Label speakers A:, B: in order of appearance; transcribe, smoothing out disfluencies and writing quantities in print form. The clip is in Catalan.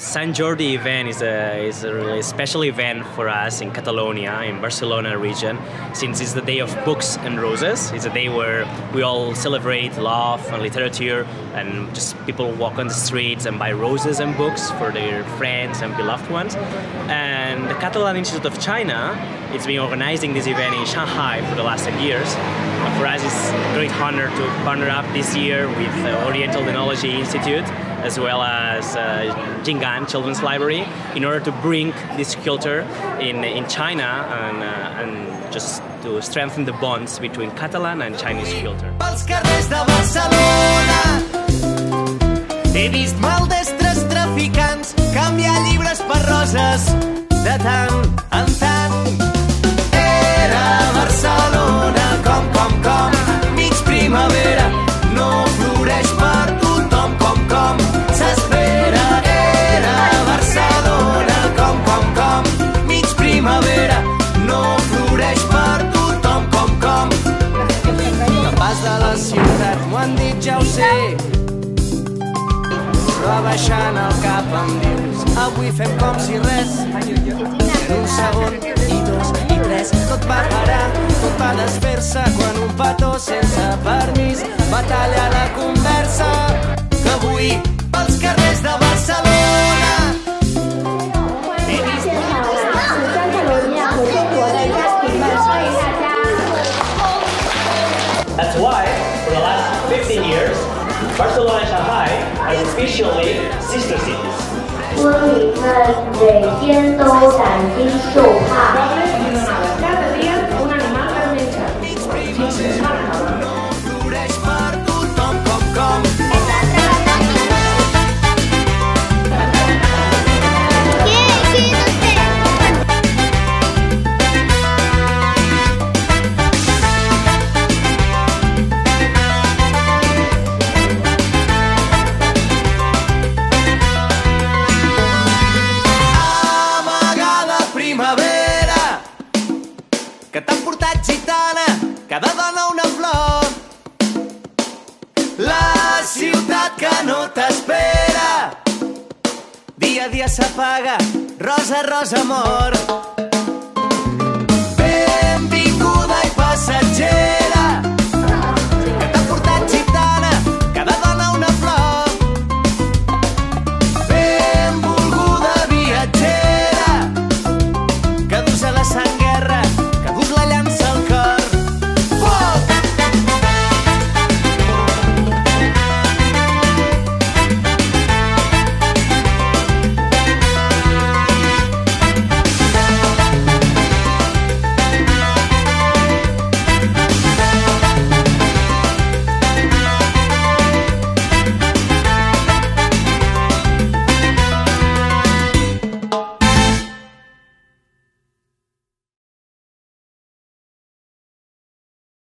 A: Sant Jordi event is a really special event for us in Catalonia, in Barcelona region, since it's the day of books and roses. It's a day where we all celebrate love and literature, and just people walk on the streets and buy roses and books for their friends and beloved ones. And the Catalan Institute of China, it's been organizing this event in Shanghai for the last 10 years. And for us, it's a great honor to partner up this year with the Oriental Ethnology Institute, as well as Jing'an Children's Library, in order to bring this culture in China and just to strengthen the bonds between Catalan and Chinese culture.
B: Pels carrers de Barcelona he vist maldestres traficants canviar llibres per roses de tant en tant. Era Barcelona com, mig primavera, no floreix per tothom com s'espera. Era Barcelona com, mig primavera, no floreix per tothom com. No pas de la ciutat, m'ho han dit, ja ho sé, però abaixant el cap em dius, avui fem com si res. En un segon, i dos, i tres, tot va parar, tot va desfer-se quan un petó sense permís va tallar la conversa. Que avui, pels carrers de Barcelona he vist...
A: That's why, for the last 15 years, Barcelona and Shanghai are officially sister cities.
C: 村民们每天都担惊受怕。
B: Que t'han portat gitana, cada dona una flor. La ciutat que no t'espera, dia a dia s'apaga, rosa, rosa, amor.